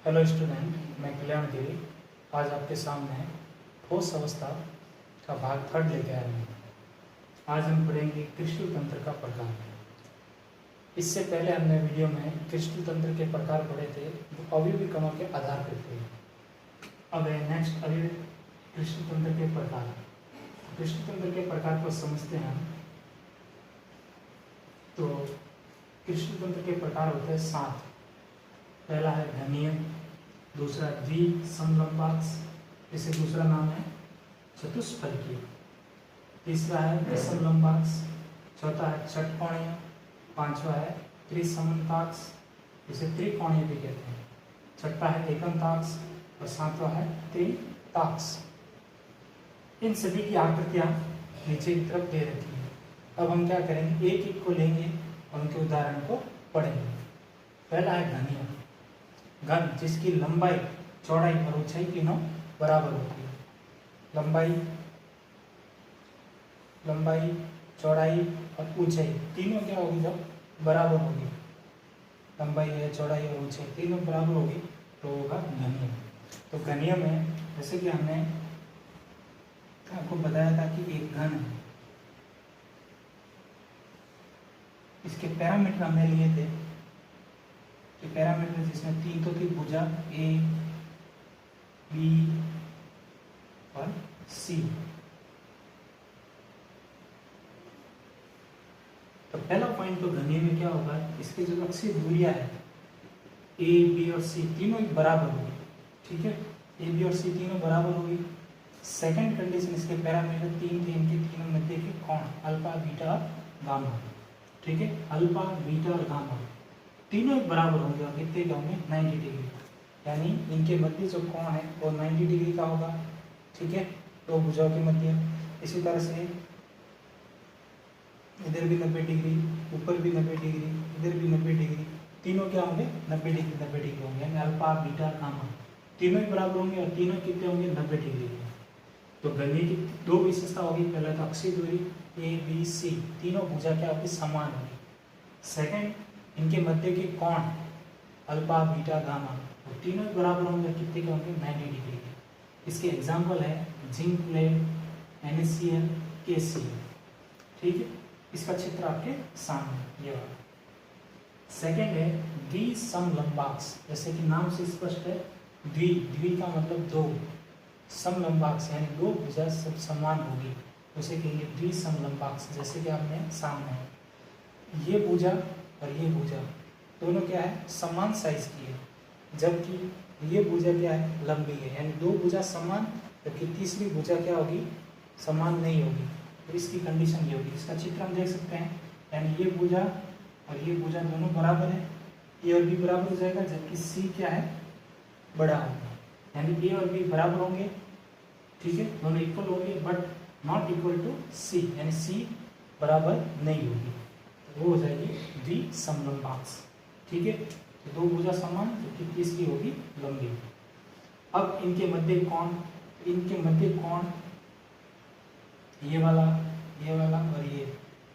Hello student, मैं कल्याण गिरी आज आपके सामने ठोस अवस्था का भाग 3 लेके आया हूँ। आज हम पढ़ेंगे क्रिस्टल तंत्र का प्रकार। इससे पहले हमने वीडियो में क्रिस्टल तंत्र के प्रकार पढ़े थे जो अवयवी कणों के आधार पर थे। अब है नेक्स्ट अवयवी क्रिस्टल तंत्र के प्रकार। क्रिस्टल तंत्र के प्रकार को समझते हैं हम। तो क्रिस्टल तंत्र के प्रकार होते हैं 7। पहला है घनीय, दूसरा द्विसमलंबाक्ष, जिसे दूसरा नाम है चतुष्फलकीय। तीसरा है विषमलंबाक्ष, चौथा है षटकोणीय, पांचवा है त्रिसमन्ताक्ष, जिसे त्रिकोणीय भी कहते हैं, छठा है एकंताक्ष और सातवां है त्रिताक्ष। इन सभी की आकृतियां नीचे की तरफ दे रखी है। अब हम क्या करेंगे, एक एक को लेंगे और उनके उदाहरण को पढ़ेंगे। पहला है घनीय, घन जिसकी लंबाई, चौड़ाई और ऊंचाई तीनों बराबर होती है। लंबाई, चौड़ाई और ऊंचाई तीनों क्या होगी जब बराबर होगी। लंबाई है, चौड़ाई और ऊंचाई तीनों बराबर होगी तो होगा घनीय। तो घनीय में जैसे कि हमने आपको बताया था कि एक घन है, इसके पैरामीटर हमने लिए थे। तो पैरामीटर जिसमें 3 तो थी भुजा ए, बी और सी। तो पहला पॉइंट तो घनीय में क्या होगा, इसके जो अक्षीय दूरियां है ए, बी और सी तीनों बराबर होगी। ठीक है, ए, बी और सी तीनों बराबर होगी। सेकंड कंडीशन, इसके पैरामीटर 3 थे, इनके तीनों मध्य के कोण अल्फा, बीटा और गामा। ठीक है, अल्फा, बीटा और गामा तीनों बराबर होंगे और कितने के होंगे 90 डिग्री, यानी इनके मध्य जो कोण है वो 90 डिग्री का होगा। ठीक है, तो भुजाओं के मध्य इसी तरह से इधर भी 90 डिग्री, ऊपर भी 90 डिग्री, इधर भी 90 डिग्री, तीनों क्या होंगे 90 डिग्री 90 डिग्री होंगे, यानी अल्फा, बीटा, गामा तीनों ही बराबर होंगे और तीनों कितने होंगे 90 डिग्री के। तो घनीय की 2 विशेषता होगी। पहला तो अक्षीय दूरी ए, बी, सी तीनों भुजा क्या होगी समान होगी। सेकंड, इनके मध्य के कोण अल्फा, बीटा, गामा वो तीनों बराबर होंगे, कितने के होंगे 90 डिग्री के। इसके एग्जांपल है जिंक प्लेट, NaCl, KCl। ठीक है, इसका चित्र आपके सामने ये वाला। सेकंड है द्विसमलंबाक्ष, जैसे कि नाम से स्पष्ट है, द्वि का मतलब 2, समलंबाक्ष यानी 2 भुजा सब समान होगी, उसे कहेंगे द्विसमलंबाक्ष। जैसे कि आपने सामने है, ये भुजा और ये भुजा दोनों क्या है समान साइज की है, जबकि ये भुजा क्या है लंबी है, यानी 2 भुजा समान, जबकि तीसरी भुजा क्या होगी समान नहीं होगी। तो इसकी कंडीशन ये होगी। इसका चित्र हम देख सकते हैं, यानी ये भुजा और ये भुजा दोनों बराबर है, ए और बी बराबर हो जाएगा, जबकि सी क्या है बड़ा होगा, यानी ए और बी बराबर होंगे। ठीक है, दोनों इक्वल होंगे बट नॉट इक्वल टू सी, यानी सी बराबर नहीं होगी, वो हो जाएगी द्विसमलंबाक्ष। ठीक है, तो 2 भुजा समान, जबकि तीसरी होगी लंबी। अब इनके मध्य कोण, ये वाला और ये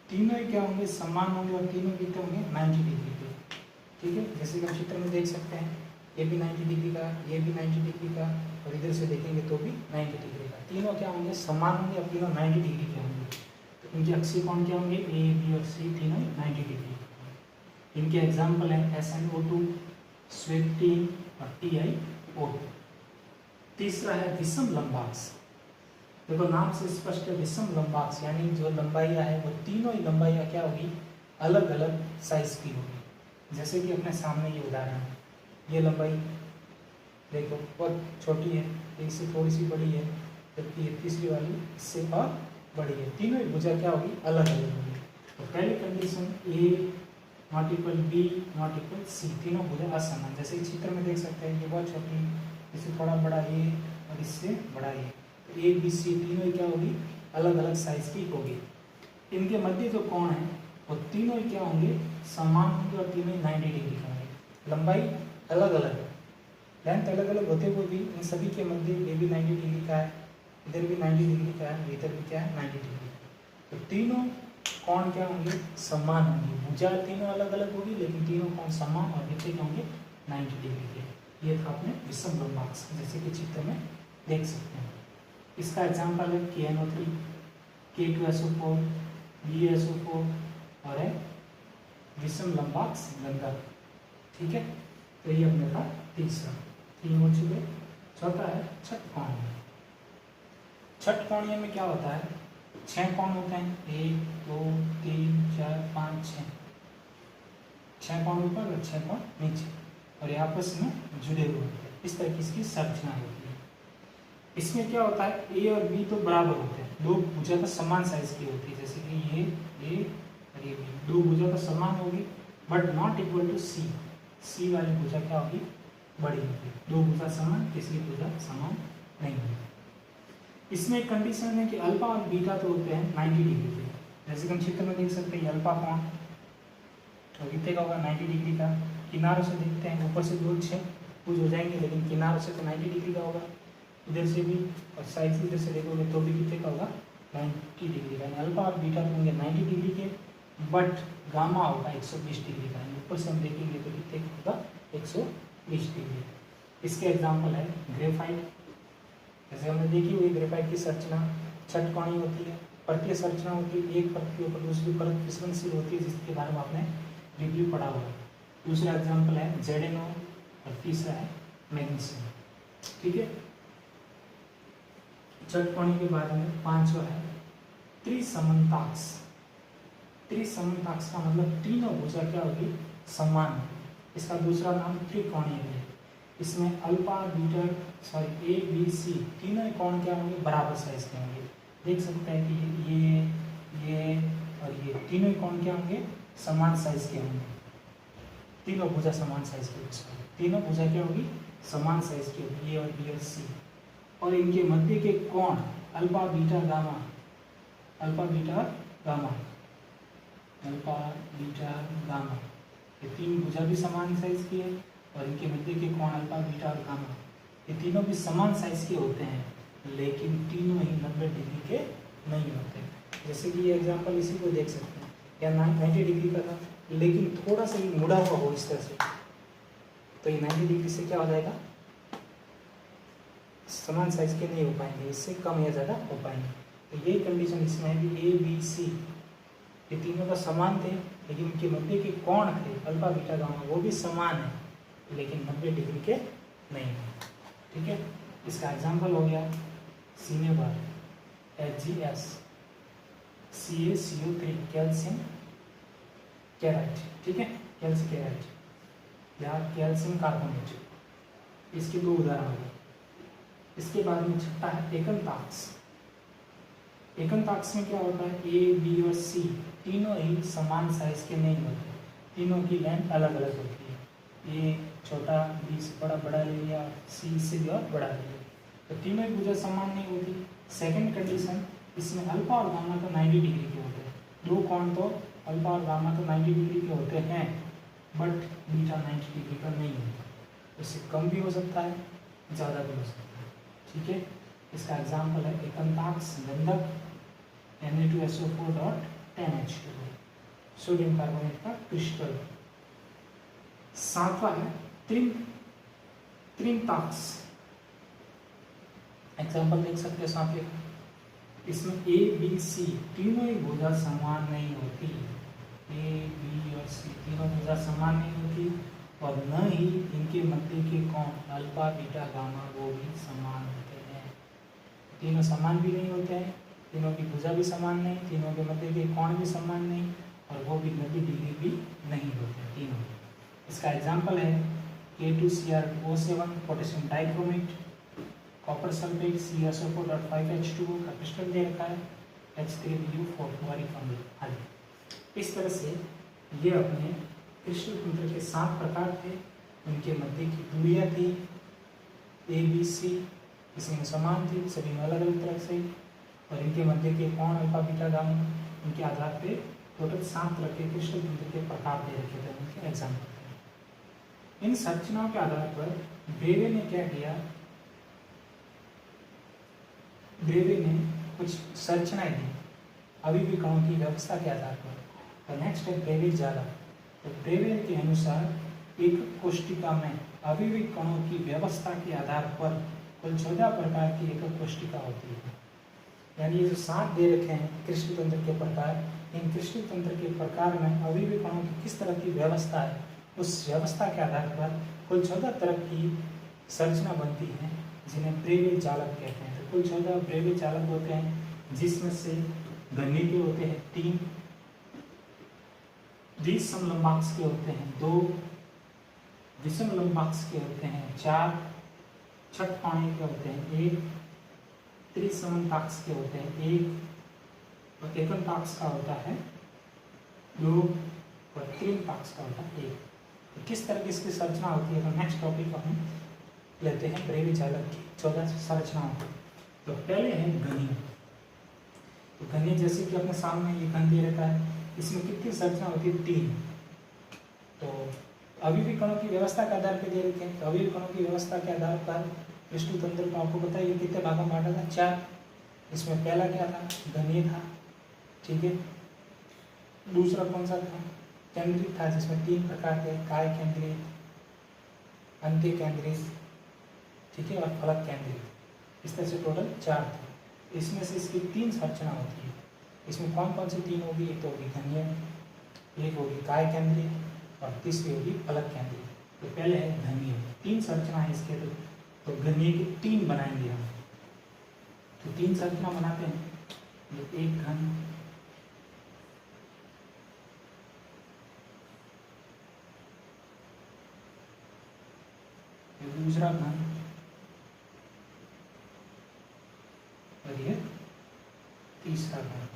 तीनों ही क्या होंगे समान होंगे और तीनों कितने होंगे 90 डिग्री के। ठीक है, जैसे कि हम चित्र में देख सकते हैं, ये भी 90 डिग्री का, ये भी 90 डिग्री का और इधर से देखेंगे तो भी 90 डिग्री का। तीनों क्या होंगे समान होंगे और तीनों 90 डिग्री के होंगे। तो इनके अक्षीय कोण क्या होंगे ए, बी और सी तीनों 90 डिग्री। इनके एग्जाम्पल हैं SnO2, स्वेप्टीन और TiO2। तीसरा है विषम लंबाक्ष। देखो नाम से स्पष्ट है, विषम लंबाक्ष यानी जो लंबाइयाँ है वो तीनों ही लंबाइयाँ क्या होगी अलग अलग साइज की होगी। जैसे कि अपने सामने ये उदाहरण है, ये लंबाई देखो बहुत छोटी है, इससे थोड़ी सी बड़ी है, जबकि ये तीसरी वाली इससे और बड़ी है। तीनों ही भुजा क्या होगी अलग अलग होगी। तो पहली condition A not equal, B not equal, C तीनों भुजा असमान। जैसे कि चित्र में देख सकते हैं, ये बहुत छोटी, इससे थोड़ा बड़ा ये और इससे बड़ा ये, तो ए, बी, सी तीनों ही क्या होगी अलग अलग साइज की होगी। इनके मध्य जो कोण है वो तीनों ही क्या होंगे समान होंगे और तीनों ही 90 डिग्री का होंगे। लंबाई अलग अलग है, लेंथ अलग अलग होते हुए भी इन सभी के मध्य ये भी 90 डिग्री का है, इधर भी 90 डिग्री का है, इधर भी क्या है 90 डिग्री। तो तीनों कोण क्या होंगे समान होंगे। भुजा तीनों अलग अलग होगी लेकिन तीनों कोण समान और कितने के होंगे 90 डिग्री के। ये था अपने विषम लंबाक्स, जैसे कि चित्र में देख सकते हैं। इसका एग्जाम्पल है KNO3, K2SO4, BaSO4 और है विषम लंबाक्स गंधक। ठीक है, तो ये अपने था तीसरा, 3 हो चुके। चौथा है छठकोणीय। छठकोणीय में क्या होता है, 6 कोण होते हैं, 1 2 3 4 5 6। 6 कोण ऊपर और 6 कोण नीचे, और ये आपस में जुड़े हुए होते हैं। इस तरह की इसकी संरचना होती है। इसमें क्या होता है, ए और बी तो बराबर होते हैं, दो भुजा तो समान साइज की होती है, जैसे कि ये ए और ये बी, दो भुजा तो समान होगी, बट नॉट इक्वल टू सी। सी वाली भुजा क्या होगी, बड़ी होगी। दो भुजा समान, तीसरी भुजा समान नहीं होगी। इसमें एक कंडीशन है कि अल्फा और बीटा तो होते हैं 90 डिग्री पे, जैसे कि हम चित्र में देख सकते हैं। अल्फा कोण तो कितने का होगा, 90 डिग्री का। किनारों से देखते हैं, ऊपर से 2 6 कुछ हो जाएंगे, लेकिन किनारों से तो 90 डिग्री का होगा। इधर से भी और साइड से इधर से देखोगे तो भी कितने का होगा, 90 डिग्री का। अल्फा और बीटा तो होंगे 90 डिग्री के, बट गामा होगा 120 डिग्री का। ऊपर से हम देखेंगे तो कितने का होगा, 120 डिग्री। इसके एग्जाम्पल है ग्रेफाइट। जैसे हमने देखी हुई ग्रेफाइट की संरचना छठकोणीय होती है, परतीय संरचना होती है, एक परत के ऊपर दूसरी परत फिसलनशील होती है, जिसके बारे में आपने रिव्यू पढ़ा हुआ है। दूसरा एग्जाम्पल है ZnO और तीसरा है मैग्नीशियम। ठीक है, छठकोणीय के बारे में 5वां है त्रिसमन्ताक्ष। त्रिसमन्ताक्ष का मतलब तीनों भुजा क्या होगी, समान। इसका दूसरा नाम त्रिकोणीय है। इसमें alpha beta A B C तीनों कोण क्या होंगे, बराबर साइज के होंगे। देख सकते हैं कि ये और ये तीनों कोण क्या होंगे, समान साइज के होंगे। तीनों भुजा समान साइज की होगी, तीनों भुजा क्या होगी, समान साइज की होगी, ए और बी और सी। और इनके मध्य के कोण alpha beta gamma, alpha beta gamma, alpha beta gamma, ये तीन भुजा भी समान साइज की है, और इनके मध्य के कोण अल्फा बीटा और गामा, ये तीनों भी समान साइज के होते हैं, लेकिन तीनों ही 90 डिग्री के नहीं होते। जैसे कि ये एग्जांपल इसी को देख सकते हैं, या 90 डिग्री का था, लेकिन थोड़ा सा भी मुड़ा हुआ हो इस तरह से, तो ये 90 डिग्री से क्या हो जाएगा, समान साइज के नहीं हो पाएंगे, इससे कम या ज़्यादा हो पाएंगे। तो ये कंडीशन इसमें है कि ए बी सी ये तीनों का समान थे, लेकिन इनके मध्य के कोण थे अल्फा बीटा गामा, वो भी समान है, लेकिन 90 डिग्री के नहीं है। ठीक है, इसका एग्जांपल हो गया सिनेबार HgS, CaCO3 कैल्शियम कैराइट। ठीक है, कैल्शियम कैराइट या कैल्शियम कार्बोनेट, इसके 2 उदाहरण हो गए। इसके बाद में छठा है एकंताक्ष। एकंताक्ष में क्या होता है, ए बी और सी तीनों ही समान साइज के नहीं होते, तीनों की लेंथ अलग अलग होती है। ए छोटा, बी से बड़ा ले लिया, सी से भी और बड़ा ले लिया, तो तीनों ही भुजा समान नहीं होती। सेकंड कंडीशन, इसमें अल्फा और गामा तो 90 डिग्री के होते हैं, दो कोण तो अल्फा और गामा तो 90 डिग्री के होते हैं, बट बीटा 90 डिग्री का नहीं होता, उससे कम भी हो सकता है, ज़्यादा भी हो सकता है। ठीक है, इसका एग्जाम्पल है एकंताक्ष गंधक Na2SO4.10H2, सोडियम कार्बोनेट का क्रिस्टल। 7वां है त्रिंताक्ष। एग्जाम्पल देख सकते हैं 7वें, इसमें ए बी सी तीनों ही भुजा समान नहीं होती, ए बी और सी तीनों भुजा समान नहीं होती, और न ही इनके मध्य के कोण अल्फा बीटा गामा वो भी समान होते हैं। तीनों समान भी नहीं होते हैं, तीनों की भुजा भी समान नहीं, तीनों के मध्य के कोण भी समान नहीं, और वो भी 90 डिग्री भी नहीं होते तीनों। इसका एग्जाम्पल है K2Cr2O7 potassium dichromate, copper sulphate CaSO4.5H2O का क्रिस्टल दे रखा है, H3Bu4 वारी फॉर्मूला आदि। इस तरह से ये अपने क्रिस्टल तंत्र के 7 प्रकार थे, उनके मध्य की दूरियां थी ए बी सी, किसी में समान थी, सभी में अलग अलग तरह से, और इनके मध्य के कोण अल्फा बीटा गामा, इनके आधार पे टोटल 7 तरह के क्रिस्टल तंत्र के प्रकार दे रखे थे, उनके एग्जाम्पल थे। इन संरचनाओं के आधार पर ब्रेवे ने क्या किया, ब्रेवे ने कुछ संरचनाएं दी अभिविकरणों की व्यवस्था के आधार पर। तो नेक्स्ट है ब्रेवे जाला। तो ब्रेवे के अनुसार एक कोष्टिका में अविविक कणों की व्यवस्था के आधार पर कुल 14 प्रकार की एकक कोशिका होती है। यानी ये जो 7 दे रखे हैं कृष्ण तंत्र के प्रकार, इन कृष्ण तंत्र के प्रकार में अविविक कणों की किस तरह की व्यवस्था है, उस व्यवस्था के आधार पर कुल 14 तरह की संरचना बनती है जिन्हें ब्रेविल जालक कहते हैं। तो कुल 14 ब्रेविल जालक होते हैं, जिसमें से गन्ने के होते हैं 3, द्विसमलंबाक्ष के होते हैं 2, विषमलंबाक्ष के होते हैं 4, छठपाणी के होते हैं 1, त्रिसमन्ताक्ष के होते हैं 1, और एकंताक्ष का होता है 2, और त्रिंताक्ष का होता है 1। तो किस तरह की इसकी संरचना होती है, तो नेक्स्ट टॉपिक हम लेते हैं ब्रेविल जालक की 14 संरचनाओं को। तो पहले है गनीय। तो गनीय जैसे कि अपने सामने ये गन दे रखा है, इसमें कितनी संरचना होती है 3। तो अविविक कणों की व्यवस्था के आधार पर दे रखे हैं। तो अविविक कणों की व्यवस्था के आधार पर कृष्ण तंत्र को आपको पता है ये कितने भागों में बांटा था, 4। इसमें पहला क्या था, गनीय था, ठीक है। दूसरा कौन सा था, केंद्रित था, जिसमें 3 प्रकार के, काय केंद्रित, अंत्य केंद्रित, ठीक है, और फलक केंद्रित। इस तरह से टोटल 4 थे। इसमें से इसकी 3 संरचना होती है। इसमें कौन कौन सी 3 होगी, एक तो होगी गनीय, एक होगी काय केंद्रित, और तीसरी होगी फलक केंद्रित। तो पहले है गनीय, 3 संरचना है इसके। तो गनीय की 3 बनाएंगे हम। तो 3 संरचना बनाते हैं, एक घन, दूसरा घन, और ये तीसरा घन।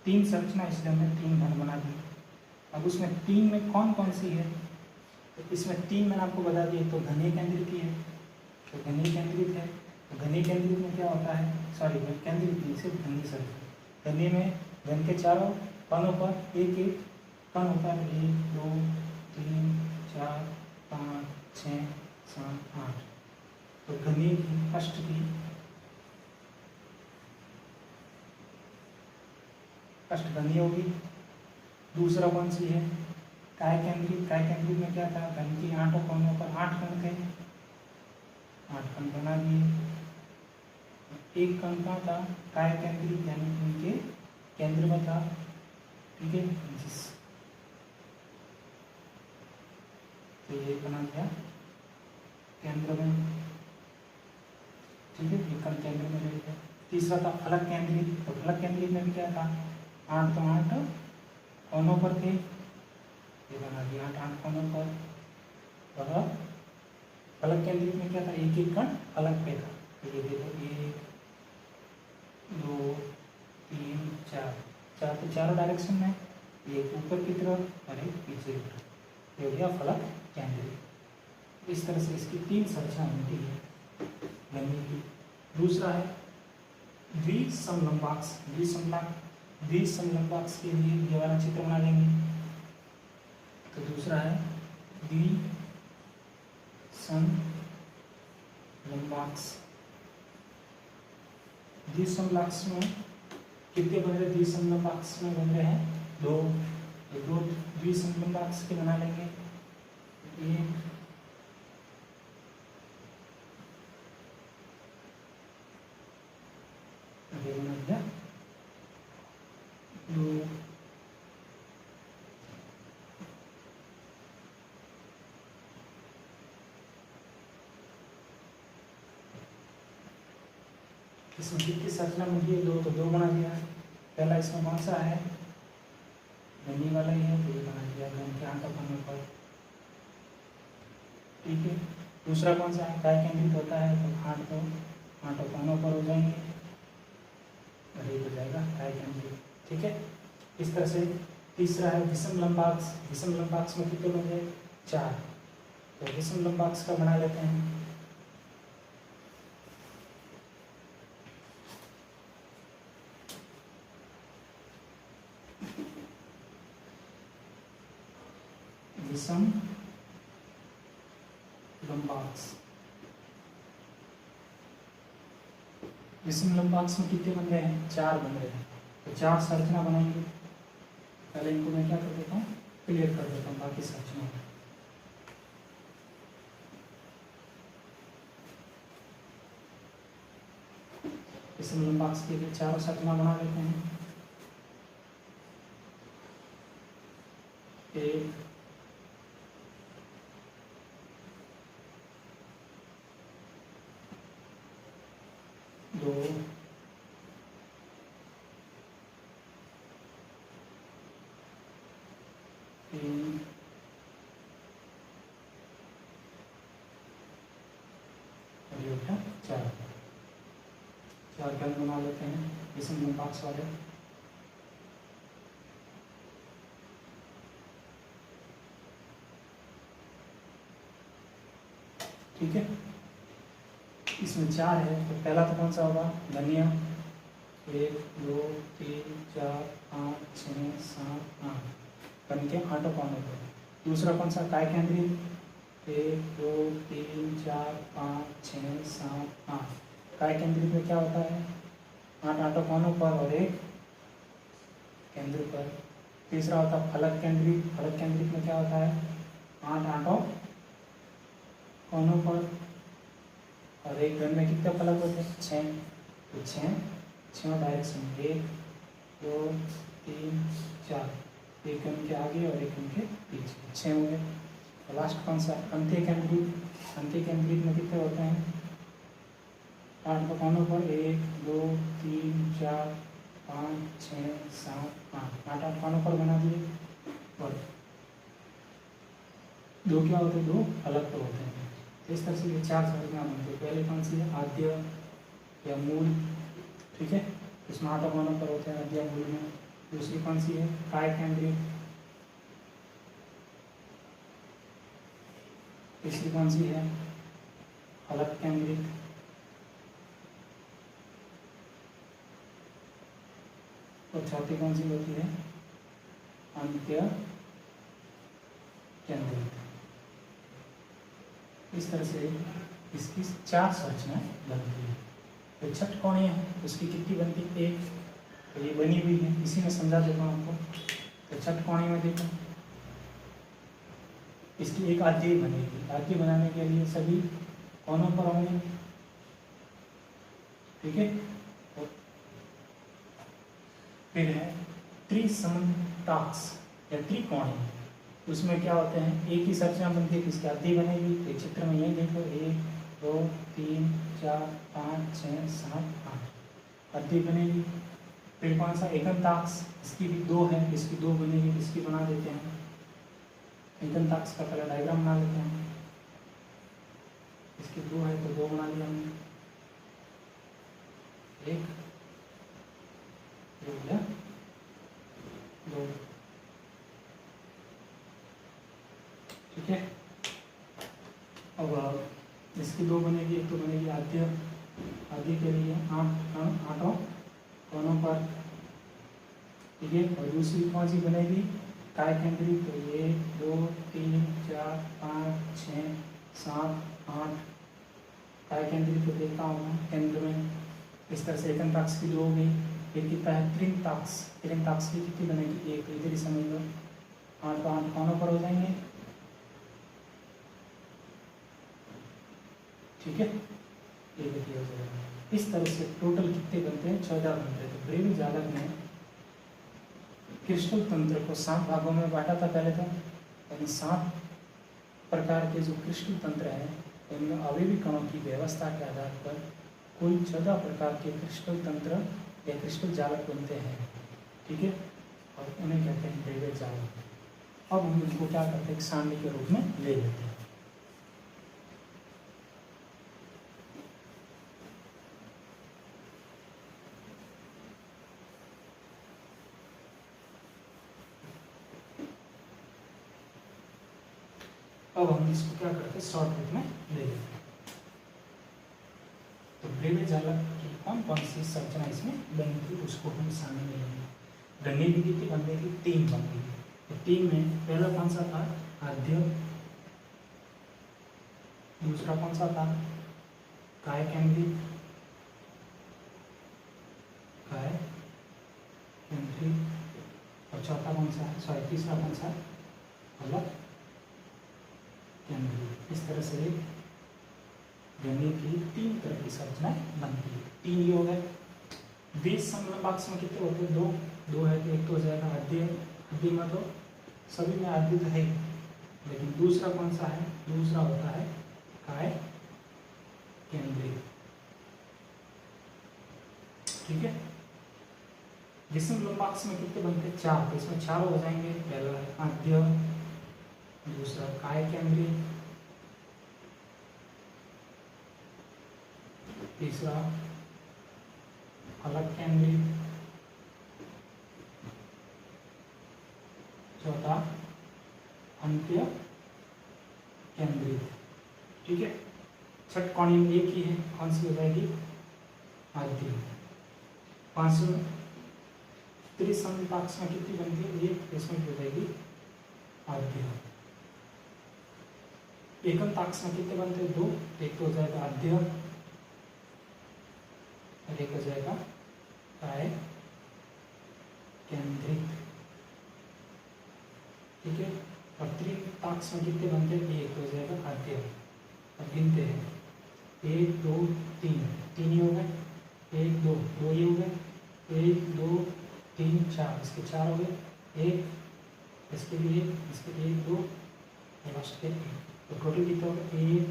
3 संरचना इसलिए हमने 3 घन बना दी। अब उसमें 3 में कौन कौन सी है, तो इसमें 3 मैंने आपको बता दिया। तो घनीय केंद्रित ही है, तो घनीय केंद्रित है। तो घनीय केंद्रित में क्या होता है, सॉरी केंद्रित नहीं, सिर्फ घनीय संरचना। घनीय में घन के चारों कोनों पर एक एक कण होता है, 1 2 3 4 5 6 7 8। तो घनीय की फर्स्ट घनीय होगी। दूसरा कौन सी है, काय केंद्रित। काय केंद्रित में क्या था, घन की 8 कोनों पर 8 कण थे, 8 कण बना दिए। एक कण का था काय केंद्रित, यानी उनके केंद्र में था, ठीक है। तो ये बना गया केंद्र में, ठीक है, ये कण केंद्र में रह गया। तीसरा था फलक केंद्रित। तो फलक केंद्रित में भी क्या था, 8 तो 8 कोनों पर थे, ये बना दिया 8 कोनों पर। और फलक केंद्रित में क्या था, एक एक कण फलक पे था। तो ये देखो 1 2 3 4 तो चारों डायरेक्शन में, एक ऊपर की तरफ और एक पीछे की तरफ। ये हो गया फलक केंद्रित। इस तरह से इसकी 3 संरचना बनती है गनीय की। दूसरा है द्विसमलंबाक्ष। द्विसमलंबाक्ष के लिए ये वाला चित्र बना लेंगे। तो दूसरा है द्विसमलंबाक्ष। द्विसमलंबाक्ष में कितने बन रहे, द्विसमलंबाक्ष में बन रहे हैं 2। तो 2 द्विसमलंबाक्ष के बना लेंगे। 1 बना दिया 2। इसमें कितनी संरचना मिली है, 2। तो 2 बना दिया। पहला इसमें कौन सा है, गनीय वाला ही है, तो ये बना दिया घन के 8 कोनों पर, ठीक है। दूसरा कौन सा है, काय केंद्रित होता है, तो 8 कोनों पर हो जाएंगे, और ये हो जाएगा काय केंद्रित, ठीक है। इस तरह से तीसरा है विषमलंबाक्ष। विषमलंबाक्ष में कितने बन गए, 4। तो विषमलंबाक्ष का बना लेते हैं। विषम लंबाक्ष। विषमलंबाक्ष में कितने बन रहे हैं, 4 बन रहे हैं। तो 4 संरचना बनाएंगे। पहले इनको मैं क्या कर देता हूँ, क्लियर कर देता हूँ बाकी संरचना। इस लंबाक्स की भी चारों संरचना बना लेते हैं। एक, दो, तीन, और ये होता है चार। चार कल बना लेते हैं इसमें लंबाक्स वाले। ठीक है, इसमें चार है तो पहला तो कौन सा होगा, धनिया। 1 2 3 4 5 6 7 8 बन के आठों कौनों पर। दूसरा कौन सा, काय केंद्रित। 1 2 3 4 5 6 7 8 काय केंद्रित में क्या होता है, 8 आठों कोनों पर और एक केंद्र पर। तीसरा होता है फलक केंद्रित। फलक केंद्रित में क्या होता है, 8 आठों कोनों पर और एक घन में कितने फलक होते हैं, 6। तो 6 डायरेक्शन, 1 2 3 4, एक घन के आगे और एक घन के पीछे, 6 हो गए। लास्ट कौन सा, अंत्य केंद्रित। अंत्य केंद्रित में कितने होते हैं, 8 कोनों पर, 1 2 3 4 5 6 7 8, 8 कोनों पर बना दिए। और दो क्या होते हैं, 2 अलग पर होते हैं। इस तरह से ये 4 संरचना बनती है। पहले कौन सी है, आद्य या मूल। ठीक है, इसमें 8 कोनों पर होते हैं आद्य मूल में। दूसरी कौन सी है, काय केंद्रित। तीसरी कौन सी है, फलक केंद्रित। और चौथी कौन सी होती है, अंत्य केंद्रित। इस तरह से इसकी 4 संरचनाएं बनती है। तो षटकोणीय है, उसकी कितनी बनती है, 1। तो ये बनी हुई है, इसी में समझा देता हूँ आपको। तो षटकोणीय में देखो, इसकी एक आद्य बनेगी। आद्य बनाने के लिए सभी कोनों पर होंगे। ठीक है, तो फिर है त्रिसमताक्ष या त्रिकोणीय। उसमें क्या होते हैं, एक ही संरचना बनती है, किसकी आद्य बनेगी। एक चित्र में ये देखो, 1 2 3 4 5 6 7 8 आद्य बनेगी। फिर कौन सा, एकंताक्ष। इसकी भी 2 है, इसकी 2 बनेगी। इसकी बना देते हैं, एकंताक्ष का पहले डायग्राम बना लेते हैं। इसकी 2 है तो 2 बना लिया हमने। एक, 2। ठीक है, अब इसकी 2 बनेगी। एक तो बनेगी आद्य। आद्य के लिए 8 कोनों पर। ठीक है, और दूसरी कौन सी बनेगी, काय केंद्रित। तो 1 2 3 4 5 6 7 8 काय केंद्रित को देखता हूँ केंद्र में। इस तरह से एकंताक्ष की 2 हो गई। फिर कितना है, त्रिंताक्ष। त्रिंताक्ष की कितनी बनेगी, 1। इधर ही समझ लो, 8 तो 8 कोनों पर हो जाएंगे। ठीक है, ये देखिए हो जाएगा। इस तरह से टोटल कितने बनते हैं, 14 बनते हैं। तो ब्रेवी जालक ने क्रिस्टल तंत्र को 7 भागों में बांटा था पहले तो। और 7 प्रकार के जो क्रिस्टल तंत्र हैं, उनमें अवयवी कणों की व्यवस्था के आधार पर कुल 14 प्रकार के क्रिस्टल तंत्र या क्रिस्टल जालक बनते हैं। ठीक है, और उन्हें कहते हैं ब्रेवी जालक। अब हम इनको क्या करते हैं, सारणी के रूप में ले लेते हैं। अब हम इसको क्या करते हैं, शॉर्ट रूप में ले लेते हैं। तो ब्रेवी जालक की कौन कौन सी संरचना इसमें बनेगी, उसको हम सामने में लेंगे। गणनी विधि की बनने की 3 बनती है। तो 3 में पहला कौन सा था, आद्य। दूसरा कौन सा था, काय केंद्रित। काय केंद्रित। और चौथा कौन सा है, तीसरा कौन सा, फलक केंद्रित। इस तरह से गणनी की 3 तरह की संरचनाएं बनती है। 3 ये हो गए। 20 समलंबाक्स में कितने होते हैं? दो। दो है तो एक तो हो जाएगा आद्य। आद्य में तो सभी में आद्य तो है ही, लेकिन दूसरा कौन सा है? दूसरा होता है काय केंद्रित। ठीक है। विषम लंबाक्स में कितने बनते हैं? 4, तो इसमें 4 हो जाएंगे। पहला है आद्य, दूसरा काय केंद्रित, तीसरा अलग केंद्रित, चौथा अंत्य केंद्रित। ठीक है। छठ कोणीय में एक ही है, कौन सी हो जाएगी? आद्य। 5 त्रिसमपाक्ष में कितनी बनती है? एक, इसमें हो जाएगी आद्य। एकंताक्ष में कितने बनते हैं? 2, एक तो हो जाएगा आद्य और एक हो जाएगा काय केंद्रित। ठीक है। और त्रिताक्ष में कितने बनते हैं? एक हो जाएगा आद्य। अब गिनते हैं, 1 2 3, 3 ही हो गए। 1 2, 2 ही हो गए। 1 2 3 4, इसके 4 हो गए। 1, इसके भी 1, इसके 1 2 और लास्ट के 1, तो टोटल कितना हो गया? 1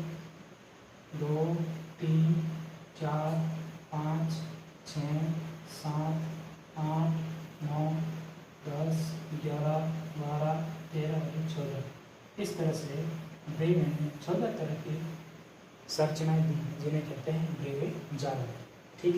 2 3 4 5 6 7 8 9 10 11 12 13 और 14। इस तरह से ब्रेव में 14 तरह की संरचनाएं दी जिन्हें कहते हैं ब्रेवे जाल।